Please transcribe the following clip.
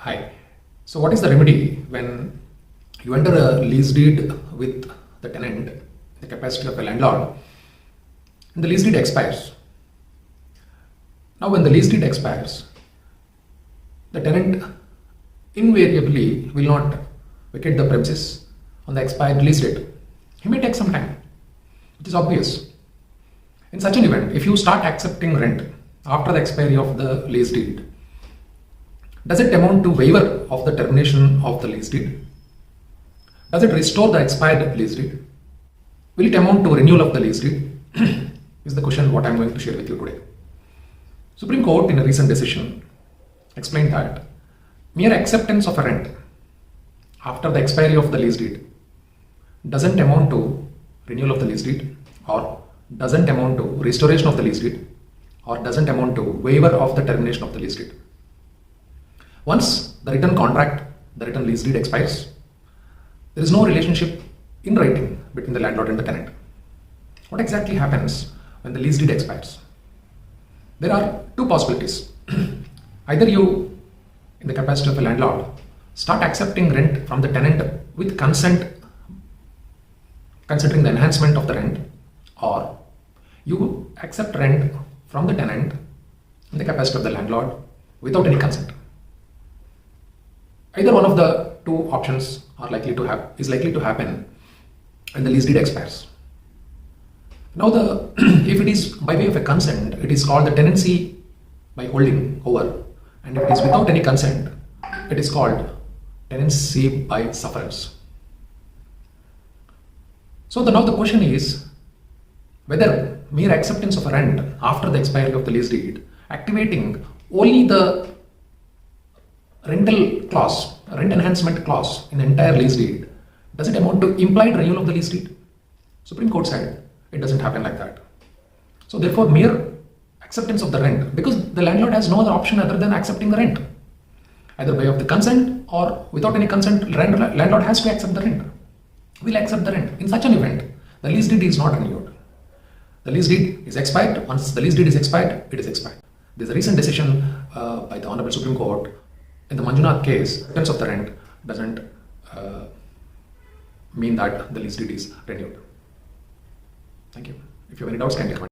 Hi. So what is the remedy when you enter a lease deed with the tenant, the capacity of a landlord, and the lease deed expires? Now when the lease deed expires, the tenant invariably will not vacate the premises on the expired lease date. He may take some time. It is obvious. In such an event, if you start accepting rent after the expiry of the lease deed, does it amount to waiver of the termination of the lease deed? Does it restore the expired lease deed? Will it amount to renewal of the lease deed? Is the question what I am going to share with you today. Supreme Court in a recent decision explained that mere acceptance of a rent after the expiry of the lease deed doesn't amount to renewal of the lease deed, or doesn't amount to restoration of the lease deed, or doesn't amount to waiver of the termination of the lease deed. Once the written contract, the written lease deed expires, there is no relationship in writing between the landlord and the tenant. What exactly happens when the lease deed expires? There are two possibilities. Either you, in the capacity of a landlord, start accepting rent from the tenant with consent, considering the enhancement of the rent, or you accept rent from the tenant in the capacity of the landlord without any consent. Either one of the two options is likely to happen when the lease deed expires. Now, if it is by way of a consent, it is called the tenancy by holding over, and if it is without any consent, it is called tenancy by sufferance. So now the question is whether mere acceptance of a rent after the expiry of the lease deed, activating only the rental clause, rent enhancement clause in the entire lease deed, does it amount to implied renewal of the lease deed? Supreme Court said it doesn't happen like that. So therefore, mere acceptance of the rent, because the landlord has no other option other than accepting the rent, either by way of the consent or without any consent, landlord has to accept the rent. Will accept the rent. In such an event, the lease deed is not renewed. The lease deed is expired. Once the lease deed is expired, it is expired. There is a recent decision by the Honorable Supreme Court in the Manjunath case. Acceptance of the rent doesn't mean that the lease deed is renewed. Thank you. If you have any doubts, kindly comment.